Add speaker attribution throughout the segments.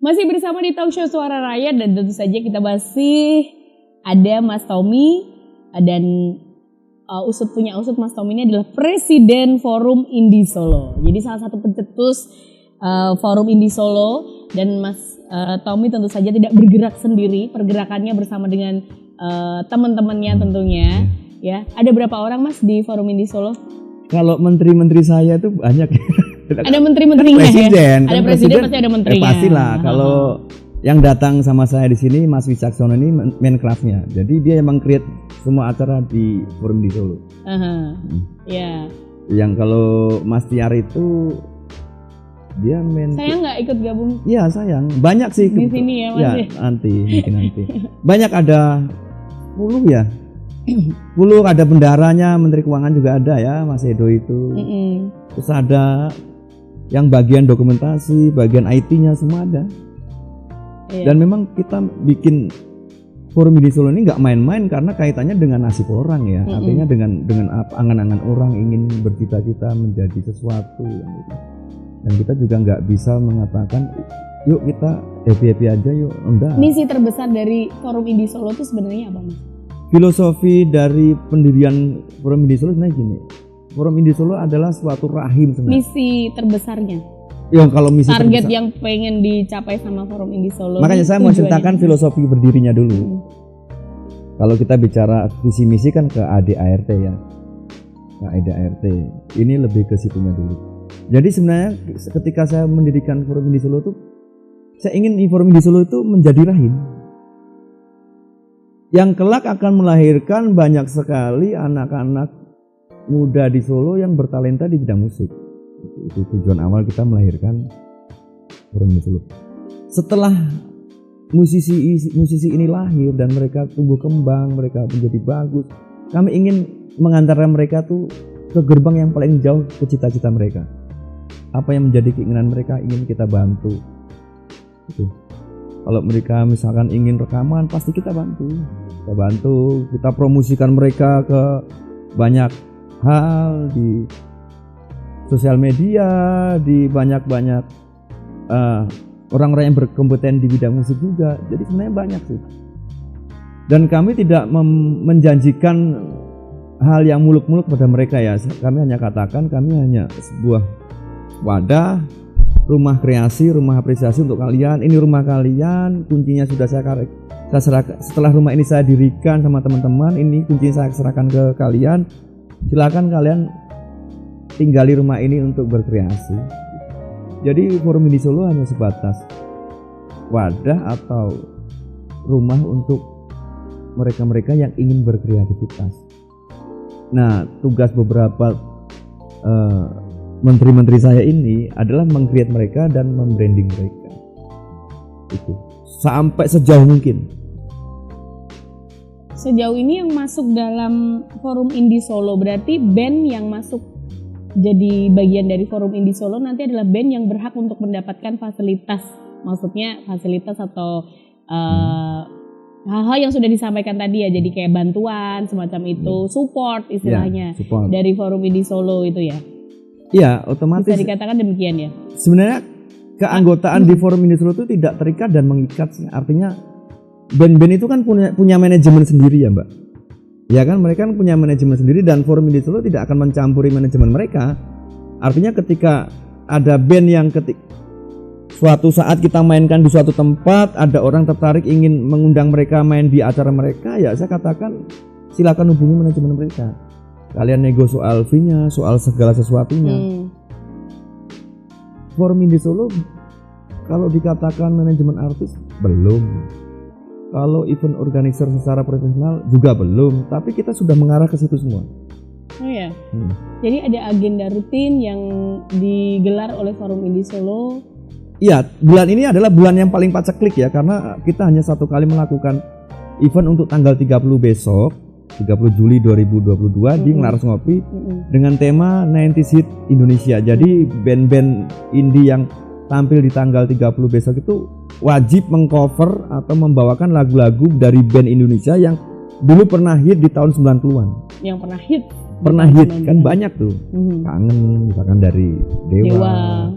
Speaker 1: Masih bersama di Talk Show Suara Rakyat dan tentu saja kita masih ada Mas Tommy dan Usut Mas Tommy ini adalah Presiden Forum Indie Solo. Jadi salah satu pencetus Forum Indie Solo dan Mas Tommy tentu saja tidak bergerak sendiri, pergerakannya bersama dengan teman-temannya tentunya. Ya, ada berapa orang Mas di Forum Indie Solo?
Speaker 2: Kalau menteri-menteri saya itu banyak.
Speaker 1: Ada menteri-menterinya
Speaker 2: presiden,
Speaker 1: ya? Ada presiden pasti ada menterinya.
Speaker 2: Pastilah. Kalau yang datang sama saya di sini Mas Wicaksono ini Menkrafnya. Jadi dia emang create semua acara di Forum di Solo.
Speaker 1: Ya.
Speaker 2: Yang kalau Mas Tiar itu dia
Speaker 1: Saya nggak ikut gabung.
Speaker 2: Iya sayang. Banyak sih
Speaker 1: di sini ya Mas.
Speaker 2: Ya mungkin nanti. Banyak ada 10 ya. 10 ada bendaranya, Menteri Keuangan juga ada ya, Mas Edo itu. Terus ada yang bagian dokumentasi, bagian IT-nya semua ada. Dan memang kita bikin Forum Indie Solo ini nggak main-main karena kaitannya dengan nasib orang ya. Artinya dengan angan-angan orang ingin bercita-cita menjadi sesuatu yang itu. Dan kita juga nggak bisa mengatakan yuk kita happy-happy aja yuk. Enggak.
Speaker 1: Misi terbesar dari Forum Indie Solo itu sebenarnya apa Mas?
Speaker 2: Filosofi dari pendirian Forum Indie Solo sebenarnya gini. Forum Indie Solo adalah suatu rahim sebenarnya.
Speaker 1: Misi terbesarnya.
Speaker 2: Ya kalau misi
Speaker 1: target yang pengen dicapai sama Forum Indie Solo.
Speaker 2: Makanya saya mau ceritakan filosofi berdirinya dulu. Kalau kita bicara visi misi kan ke ADART ya. Ke ADART. Ini lebih ke situnya dulu. Jadi sebenarnya ketika saya mendirikan Forum Indie Solo itu saya ingin Forum Indie Solo itu menjadi rahim yang kelak akan melahirkan banyak sekali anak-anak muda di Solo yang bertalenta di bidang musik. Itu tujuan awal kita melahirkan Forum Indie Solo. Setelah musisi ini lahir dan mereka tumbuh kembang, mereka menjadi bagus, kami ingin mengantarkan mereka tuh ke gerbang yang paling jauh ke cita-cita mereka. Apa yang menjadi keinginan mereka ingin kita bantu. Gitu. Kalau mereka misalkan ingin rekaman, pasti kita bantu. Kita promosikan mereka ke banyak hal di sosial media, di banyak orang-orang yang berkompeten di bidang musik juga. Jadi sebenarnya banyak sih. Dan kami tidak menjanjikan hal yang muluk-muluk pada mereka ya. Kami hanya katakan kami hanya sebuah wadah, rumah kreasi, rumah apresiasi untuk kalian. Ini rumah kalian, kuncinya sudah saya serahkan. Setelah rumah ini saya dirikan sama teman-teman, ini kuncinya saya serahkan ke kalian. Silakan kalian tinggali rumah ini untuk berkreasi. Jadi Forum Indie Solo hanya sebatas wadah atau rumah untuk mereka-mereka yang ingin berkreativitas. Nah, tugas beberapa menteri-menteri saya ini adalah meng-create mereka dan membranding mereka. Itu sampai sejauh mungkin.
Speaker 1: Sejauh ini yang masuk dalam Forum Indie Solo berarti band yang masuk jadi bagian dari Forum Indie Solo nanti adalah band yang berhak untuk mendapatkan fasilitas. Maksudnya fasilitas atau hal-hal yang sudah disampaikan tadi ya, jadi kayak bantuan semacam itu, support istilahnya support dari Forum Indie Solo itu ya.
Speaker 2: Iya, otomatis
Speaker 1: bisa dikatakan demikian ya.
Speaker 2: Sebenarnya keanggotaan di Forum Indie Solo itu tidak terikat dan mengikat. Artinya band-band itu kan punya manajemen sendiri ya Mbak. Ya kan, mereka kan punya manajemen sendiri dan Forum Indie Solo tidak akan mencampuri manajemen mereka. Artinya ketika ada band yang suatu saat kita mainkan di suatu tempat, ada orang tertarik ingin mengundang mereka main di acara mereka, ya saya katakan silakan hubungi manajemen mereka. Kalian nego soal fee-nya, soal segala sesuatunya. Forum Indie Solo kalau dikatakan manajemen artis belum. Kalau event organizer secara profesional juga belum, tapi kita sudah mengarah ke situ semua.
Speaker 1: Oh ya. Jadi ada agenda rutin yang digelar oleh Forum Indie Solo.
Speaker 2: Iya, bulan ini adalah bulan yang paling paceklik ya, karena kita hanya satu kali melakukan event untuk tanggal 30 besok, 30 Juli 2022 di Ngelaras Ngopi dengan tema 90s Hit Indonesia. Jadi band-band indie yang tampil di tanggal 30 besok itu wajib mengcover atau membawakan lagu-lagu dari band Indonesia yang dulu pernah hit di tahun 90-an.
Speaker 1: Yang pernah hit.
Speaker 2: Pernah hit kan banyak tuh. Kangen misalkan dari Dewa.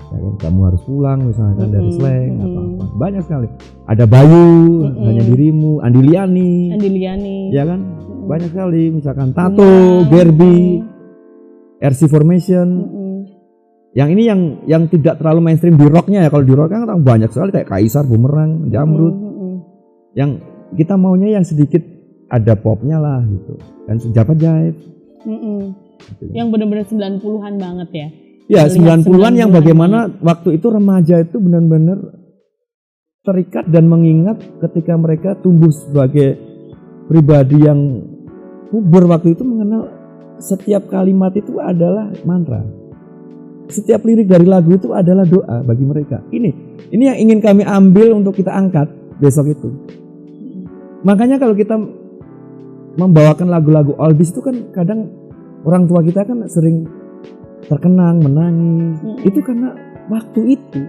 Speaker 2: Ya kan, kamu harus pulang misalkan dari Slank apa-apa. Banyak sekali. Ada Bayu, Hanya Dirimu, Andi Liani. Ya kan? Banyak sekali misalkan Tato, Gerbi, RC Formation. Yang ini yang tidak terlalu mainstream di rocknya ya. Kalau di rock kan banyak sekali kayak Kaisar, Bumerang, Jamrud. Yang kita maunya yang sedikit ada popnya lah gitu. Dan Java Jive.
Speaker 1: Gitu. Yang benar-benar 90-an banget ya.
Speaker 2: Ya 90-an yang bagaimana waktu itu remaja itu benar-benar terikat dan mengingat ketika mereka tumbuh sebagai pribadi yang puber waktu itu mengenal setiap kalimat itu adalah mantra. Setiap lirik dari lagu itu adalah doa bagi mereka. Ini yang ingin kami ambil untuk kita angkat besok itu. Makanya kalau kita membawakan lagu-lagu oldies itu kan kadang orang tua kita kan sering terkenang, menangis. Itu karena waktu itu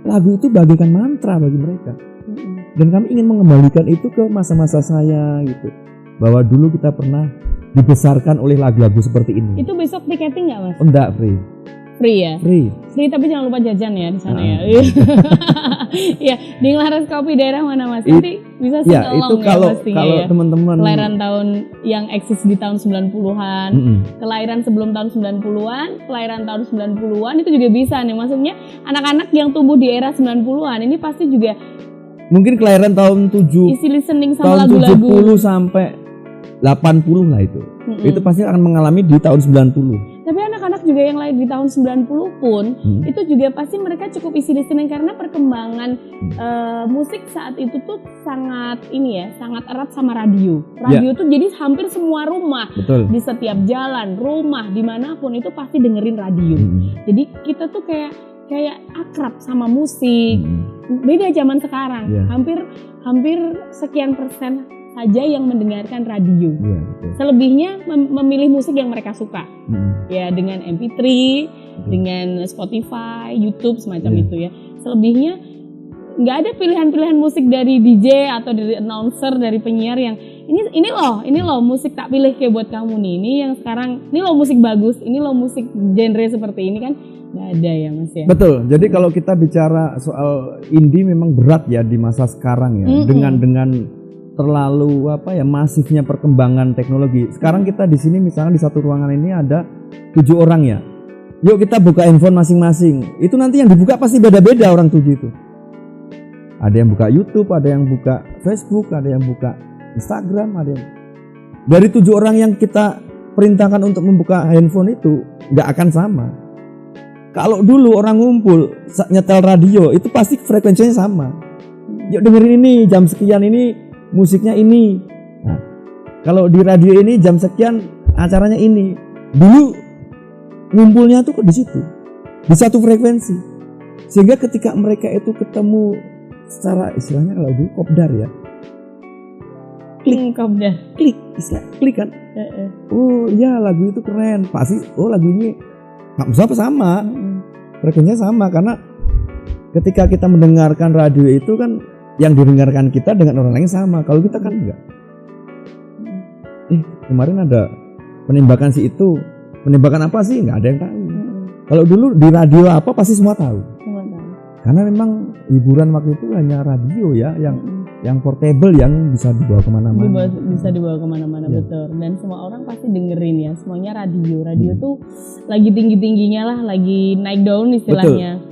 Speaker 2: lagu itu bagaikan mantra bagi mereka. Dan kami ingin mengembalikan itu ke masa-masa saya gitu. Bahwa dulu kita pernah dibesarkan oleh lagu-lagu seperti ini.
Speaker 1: Itu besok tiketing nggak Mas?
Speaker 2: Oh, enggak, free.
Speaker 1: Free ya?
Speaker 2: Free
Speaker 1: tapi jangan lupa jajan ya di sana ya. Iya, di Laras Kopi daerah mana Mas? Nanti bisa sing along
Speaker 2: itu kalau
Speaker 1: ya.
Speaker 2: Teman-teman
Speaker 1: kelahiran tahun yang eksis di tahun 90-an, kelahiran sebelum tahun 90-an, kelahiran tahun 90-an itu juga bisa nih. Maksudnya anak-anak yang tumbuh di era 90-an ini pasti juga
Speaker 2: mungkin kelahiran tahun 7
Speaker 1: isi listening sama
Speaker 2: tahun
Speaker 1: lagu-lagu
Speaker 2: 70 sampai 80 lah itu. Itu pasti akan mengalami di tahun 90.
Speaker 1: Tapi anak-anak juga yang lahir di tahun 90 pun itu juga pasti mereka cukup isi listening karena perkembangan musik saat itu tuh sangat sangat erat sama radio. Radio tuh jadi hampir semua rumah.
Speaker 2: Betul.
Speaker 1: Di setiap jalan, rumah, dimanapun itu pasti dengerin radio. Jadi kita tuh kayak akrab sama musik. Beda zaman sekarang. Hampir sekian persen saja yang mendengarkan radio. Selebihnya memilih musik yang mereka suka. Ya dengan MP3, dengan Spotify, YouTube semacam itu ya. Selebihnya nggak ada pilihan-pilihan musik dari DJ atau dari announcer, dari penyiar yang ini loh musik tak pilih kayak buat kamu nih. Ini yang sekarang, ini loh musik bagus, ini loh musik genre seperti ini kan nggak ada ya Mas ya. Betul.
Speaker 2: Jadi kalau kita bicara soal indie memang berat ya di masa sekarang ya. Dengan terlalu masifnya perkembangan teknologi. Sekarang kita di sini misalnya di satu ruangan ini ada 7 orang ya. Yuk kita buka handphone masing-masing. Itu nanti yang dibuka pasti beda-beda orang 7 itu. Ada yang buka YouTube, ada yang buka Facebook, ada yang buka Instagram, ada yang dari 7 orang yang kita perintahkan untuk membuka handphone itu nggak akan sama. Kalau dulu orang ngumpul nyetel radio itu pasti frekuensinya sama. Yuk dengerin ini jam sekian ini musiknya ini. Nah, kalau di radio ini jam sekian acaranya ini. Dulu ngumpulnya tuh di situ, di satu frekuensi. Sehingga ketika mereka itu ketemu secara istilahnya kalau dulu kopdar ya. Klik istilah klik kan. Oh iya lagu itu keren. Pasti lagu ini sama. Frekuensinya sama karena ketika kita mendengarkan radio itu kan yang didengarkan kita dengan orang lain sama. Kalau kita kan enggak. Kemarin ada penembakan si itu. Penembakan apa sih? Enggak ada yang tahu. Kalau dulu di radio apa pasti semua tahu. Karena memang hiburan waktu itu hanya radio ya yang portable yang bisa dibawa kemana-mana.
Speaker 1: Bisa dibawa kemana-mana betul. Dan semua orang pasti dengerin ya. Semuanya radio. Radio tuh lagi tinggi-tingginya lah, lagi naik daun istilahnya.
Speaker 2: Betul.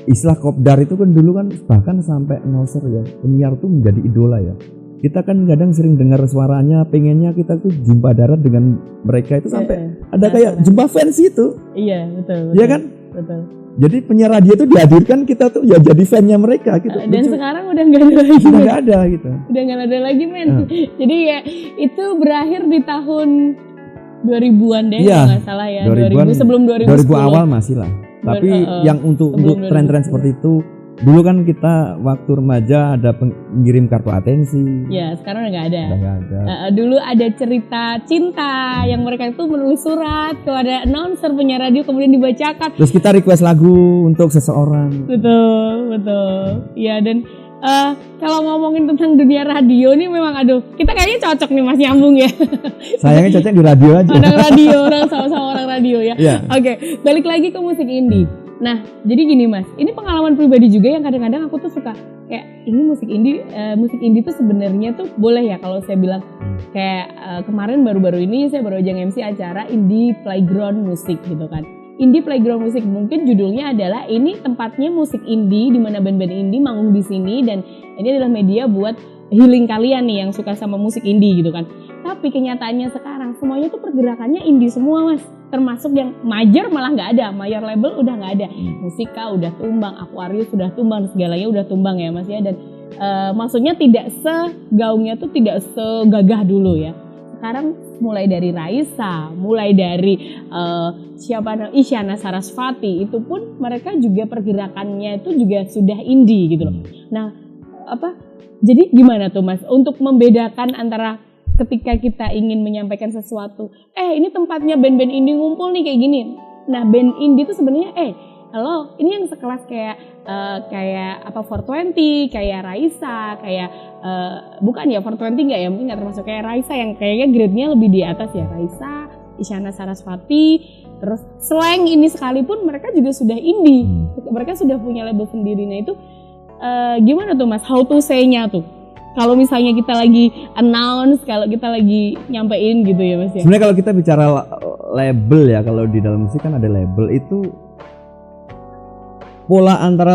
Speaker 2: Istilah kopdar itu kan dulu kan bahkan sampai announcer ya, penyiar tuh menjadi idola ya. Kita kan kadang sering dengar suaranya, pengennya kita tuh jumpa darat dengan mereka itu sampai ada kayak jumpa fans itu.
Speaker 1: Iya betul.
Speaker 2: Iya kan?
Speaker 1: Betul.
Speaker 2: Jadi penyiar radio tuh dihadirkan kita tuh ya jadi fannya mereka gitu.
Speaker 1: Dan sekarang udah nggak ada lagi.
Speaker 2: Udah nggak ada gitu.
Speaker 1: Udah nggak ada lagi men. Jadi ya itu berakhir di tahun 2000-an deh kalau nggak salah ya. 2000 sebelum 2010.
Speaker 2: 2000 awal masih lah. Tapi yang untuk tren-tren seperti itu dulu kan kita waktu remaja ada pengirim kartu atensi.
Speaker 1: Ya sekarang udah nggak ada.
Speaker 2: Udah ada.
Speaker 1: Dulu ada cerita cinta yang mereka itu menulis surat kepada announcer penyiar radio kemudian dibacakan.
Speaker 2: Terus kita request lagu untuk seseorang.
Speaker 1: Betul. Ya dan Kalau ngomongin tentang dunia radio nih memang aduh, kita kayaknya cocok nih Mas nyambung ya.
Speaker 2: Sayangnya cocok di radio aja.
Speaker 1: Orang sama-sama orang radio ya.
Speaker 2: Yeah.
Speaker 1: Oke, balik lagi ke musik indie. Nah, jadi gini Mas, ini pengalaman pribadi juga yang kadang-kadang aku tuh suka kayak ini musik indie tuh sebenarnya tuh boleh ya kalau saya bilang kayak kemarin baru-baru ini saya baru aja MC acara Indie Playground Musik gitu kan. Indie Playground Musik mungkin judulnya adalah ini tempatnya musik indie di mana band-band indie manggung di sini dan ini adalah media buat healing kalian nih yang suka sama musik indie gitu kan. Tapi kenyataannya sekarang semuanya tuh pergerakannya indie semua Mas. Termasuk yang major malah nggak ada, mayor label udah nggak ada. Musika udah tumbang, Aquarius udah tumbang, segalanya udah tumbang ya Mas ya. Dan maksudnya tidak segaungnya tuh tidak segagah dulu ya. Sekarang mulai dari Raisa, mulai dari Isyana Sarasvati, itu pun mereka juga pergerakannya itu juga sudah indie gitu loh. Nah, jadi gimana tuh Mas untuk membedakan antara ketika kita ingin menyampaikan sesuatu, ini tempatnya band-band indie ngumpul nih kayak gini. Nah, band indie itu sebenarnya halo, ini yang sekelas kayak 420, kayak Raisa, kayak bukan ya 420 enggak ya, mungkin enggak termasuk kayak Raisa yang kayaknya grade-nya lebih di atas ya, Raisa, Isyana Sarasvati, terus Slang ini sekalipun mereka juga sudah indie. Mereka sudah punya label sendiri. Nah, itu gimana tuh Mas? How to say-nya tuh? Kalau misalnya kita lagi announce, kalau kita lagi nyampein gitu ya Mas ya.
Speaker 2: Sebenarnya kalau kita bicara label ya, kalau di dalam musik kan ada label itu pola antara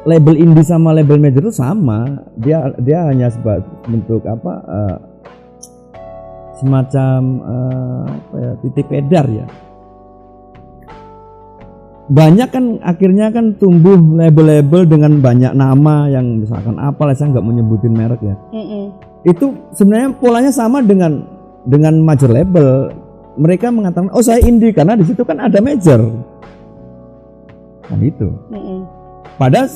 Speaker 2: label indie sama label major itu sama. Dia hanya sebagai bentuk semacam titik pedar ya. Banyak kan akhirnya kan tumbuh label-label dengan banyak nama yang misalkan saya nggak menyebutin merek ya. Itu sebenarnya polanya sama dengan major label. Mereka mengatakan saya indie karena di situ kan ada major. Kan itu. Padahal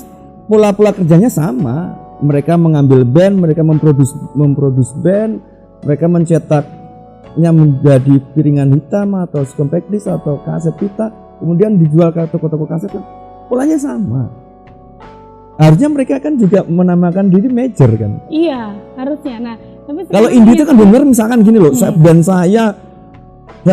Speaker 2: pola-pola kerjanya sama. Mereka mengambil band, mereka memproduce band, mereka mencetaknya menjadi piringan hitam atau compact disc atau kaset pita, kemudian dijual ke toko-toko kaset. Polanya sama. Harusnya mereka kan juga menamakan diri major kan.
Speaker 1: Iya, harusnya. Nah, tapi
Speaker 2: kalau indie itu kan benar misalkan gini loh, band saya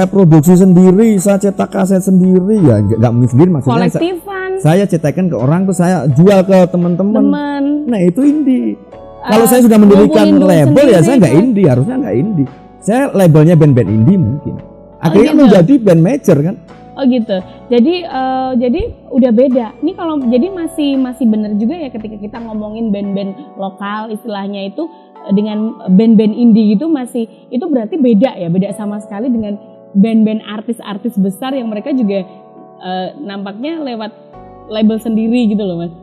Speaker 2: produksi sendiri, saya cetak kaset sendiri, ya nggak mungkin sendiri maksudnya.
Speaker 1: Kolektifan.
Speaker 2: Saya cetakkan ke orang terus saya jual ke teman-teman. Nah itu indie. Kalau saya sudah mendirikan label ya saya nggak indie, harusnya nggak indie. Saya labelnya band-band indie mungkin. Akhirnya gitu. Menjadi band major kan?
Speaker 1: Oh gitu. Jadi udah beda. Ini kalau jadi masih benar juga ya ketika kita ngomongin band-band lokal istilahnya itu dengan band-band indie gitu itu berarti beda ya, beda sama sekali dengan band-band artis-artis besar yang mereka juga nampaknya lewat label sendiri gitu loh Mas.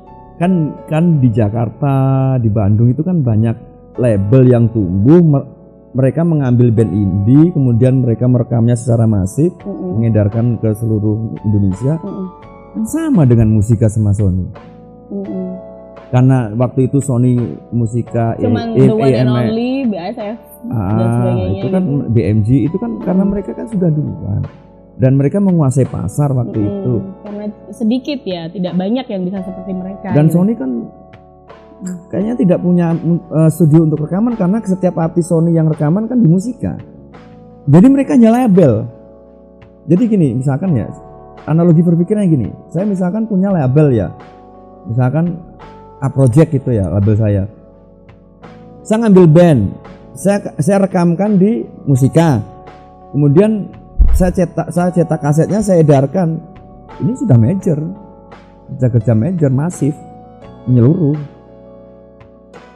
Speaker 2: Kan di Jakarta, di Bandung itu kan banyak label yang tumbuh, mereka mengambil band indie, kemudian mereka merekamnya secara masif, mengedarkan ke seluruh Indonesia. Kan sama dengan Musika sama Sony. Karena waktu itu Sony Musika
Speaker 1: cuman the one and only BASF dan sebagainya
Speaker 2: itu kan gitu. BMG itu kan karena mereka kan sudah duluan dan mereka menguasai pasar waktu itu.
Speaker 1: Karena sedikit ya, tidak banyak yang bisa seperti mereka.
Speaker 2: Dan gitu. Sony kan kayaknya tidak punya studio untuk rekaman karena setiap artis Sony yang rekaman kan di Musika. Jadi mereka hanya label. Jadi gini, misalkan ya, analogi berpikirnya gini. Saya misalkan punya label ya. Misalkan A Project gitu ya, label saya. Saya ngambil band, saya rekamkan di Musika. Kemudian saya cetak kasetnya, saya edarkan. Ini sudah major. Kerja major masif menyeluruh.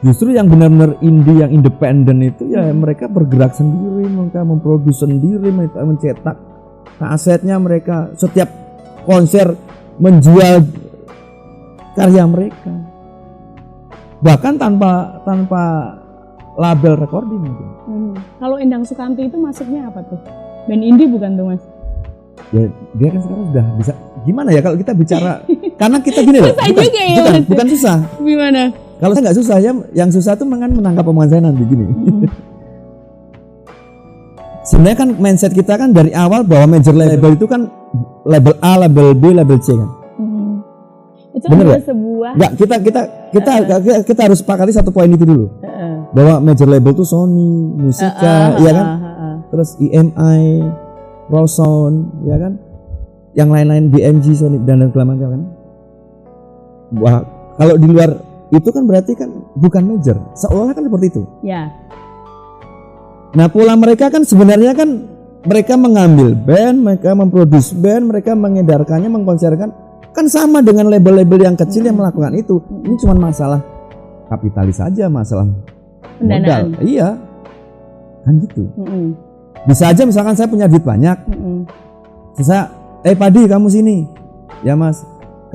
Speaker 2: Justru yang benar-benar indie, yang independen itu ya mereka bergerak sendiri, mereka memproduksi sendiri, mereka mencetak kasetnya, mereka setiap konser menjual karya mereka. Bahkan tanpa label recording gitu.
Speaker 1: Kalau Endang Sukamti itu masuknya apa tuh? Band indie bukan tuh Mas?
Speaker 2: Ya dia kan sekarang sudah bisa. Gimana ya kalau kita bicara karena kita gini loh. Bukan susah.
Speaker 1: Gimana?
Speaker 2: Kalau saya nggak susah ya, yang susah tuh menangkap omongan saya nanti gini. Sebenarnya kan mindset kita kan dari awal bahwa major label itu kan label A, label B, label C kan.
Speaker 1: Itu
Speaker 2: bener
Speaker 1: adalah
Speaker 2: ya?
Speaker 1: sebuah.
Speaker 2: Nggak, kita kita harus sepakati satu poin itu dulu. Bahwa major label tuh Sony, Musika, ya kan? Terus EMI, Rawson, ya kan? Yang lain-lain BMG, Sony dan segala kan. Wah, kalau di luar itu kan berarti kan bukan major. Seolah kan seperti itu.
Speaker 1: Ya.
Speaker 2: Nah, pola mereka kan sebenarnya kan mereka mengambil band, mereka memproduksi band, mereka mengedarkannya, mengkonserkan kan sama dengan label-label yang kecil yang melakukan itu. Ini cuma masalah kapitalis saja, masalah modal. Iya. Kan gitu. Bisa aja misalkan saya punya duit banyak. Saya Padi kamu sini. Ya Mas.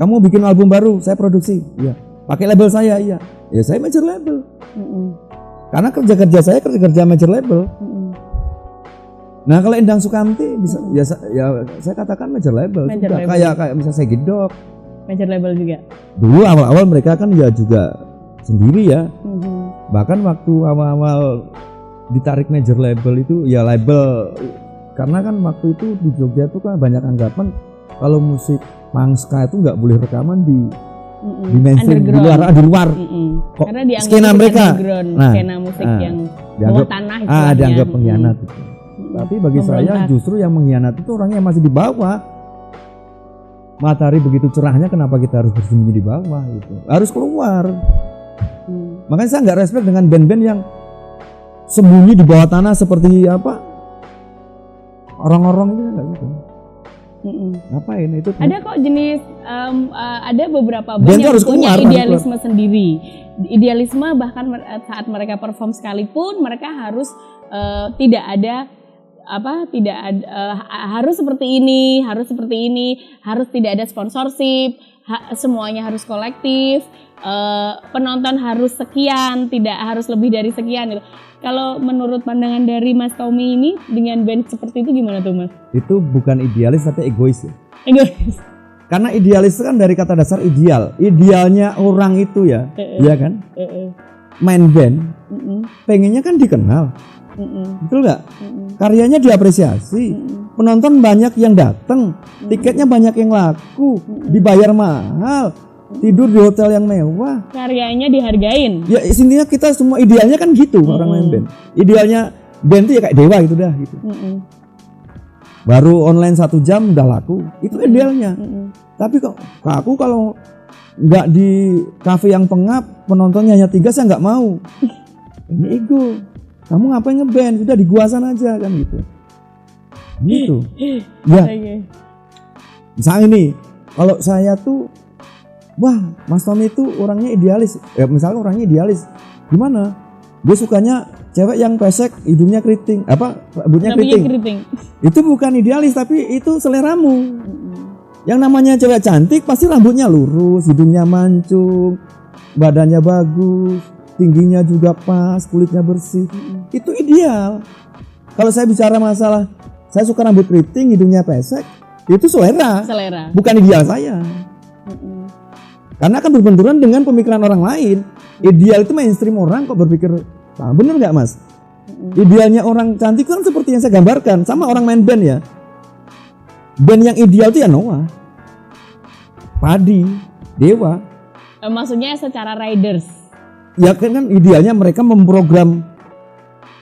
Speaker 2: Kamu bikin album baru, saya produksi. Iya. Pakai label saya, iya. Ya saya major label. Karena kerja saya kerja major label. Nah kalau Endang Sukamti bisa ya saya katakan major label. Kayak misalnya saya Gedok.
Speaker 1: Major label juga.
Speaker 2: Dulu awal-awal mereka kan ya juga sendiri ya. Bahkan waktu awal-awal ditarik major label itu ya label, karena kan waktu itu di Jogja itu kan banyak anggapan kalau musik pangska itu nggak boleh rekaman di mainstream, di luar. Kok
Speaker 1: karena dianggap
Speaker 2: skena mereka,
Speaker 1: skena musik yang bawah tanah
Speaker 2: dianggap pengkhianat. Tapi bagi saya justru yang mengkhianat itu orangnya yang masih di bawah. Matahari begitu cerahnya, kenapa kita harus bersembunyi di bawah gitu? Harus keluar. Makanya saya nggak respect dengan band-band yang sembunyi di bawah tanah seperti apa? Orang-orang itu nggak gitu. Ngapain itu?
Speaker 1: Ada kok jenis ada beberapa band yang punya idealisme sendiri. Idealisme bahkan saat mereka perform sekalipun mereka harus tidak ada harus seperti ini, harus tidak ada sponsorship, semuanya harus kolektif, penonton harus sekian, tidak harus lebih dari sekian gitu. Kalau menurut pandangan dari Mas Tommy ini dengan band seperti itu gimana tuh Mas? Itu
Speaker 2: bukan idealis tapi egois ya.
Speaker 1: Egois.
Speaker 2: Karena idealis kan dari kata dasar ideal. Idealnya orang itu ya, iya kan? Main band, pengennya kan dikenal. Betul nggak? Karyanya diapresiasi, penonton banyak yang datang, tiketnya banyak yang laku, dibayar mahal, tidur di hotel yang mewah,
Speaker 1: karyanya dihargain.
Speaker 2: Ya intinya kita semua idealnya kan gitu. Orang main band, idealnya band itu ya kayak dewa gitu dah gitu. Baru online 1 jam udah laku, itu idealnya. Tapi kok aku kalau nggak di kafe yang pengap, penontonnya hanya 3, saya nggak mau. Ini ego. Kamu ngapain ngeband? Sudah di gua sana aja kan gitu. Gitu. Ya. Misalnya ini, kalau saya tuh, wah Mas Tommy itu orangnya idealis. Misalnya orangnya idealis, gimana? Dia sukanya cewek yang pesek, hidungnya keriting, rambutnya keriting. Itu bukan idealis, tapi itu seleramu. Yang namanya cewek cantik pasti rambutnya lurus, hidungnya mancung, badannya bagus, tingginya juga pas, kulitnya bersih. Itu ideal. Kalau saya bicara masalah saya suka rambut keriting, hidungnya pesek, itu selera. Bukan ideal saya. Karena akan berbenturan dengan pemikiran orang lain. Ideal itu mainstream orang kok berpikir, bener nggak Mas? Idealnya orang cantik kan seperti yang saya gambarkan, sama orang main band ya. Band yang ideal itu ya Noah, Padi, Dewa.
Speaker 1: Maksudnya secara riders.
Speaker 2: Ya kan idealnya mereka memprogram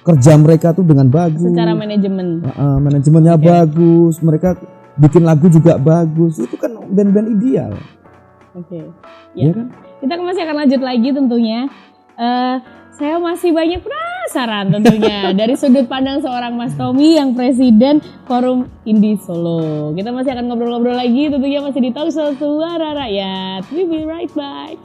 Speaker 2: kerja mereka tuh dengan bagus.
Speaker 1: Secara manajemen.
Speaker 2: Manajemennya bagus, mereka bikin lagu juga bagus. Itu kan band-band ideal.
Speaker 1: Ya kan? Kita masih akan lanjut lagi tentunya. Saya masih banyak penasaran tentunya dari sudut pandang seorang Mas Tommy yang presiden Forum Indie Solo. Kita masih akan ngobrol-ngobrol lagi tentunya masih di Talkshow Suara Rakyat. We will be right back.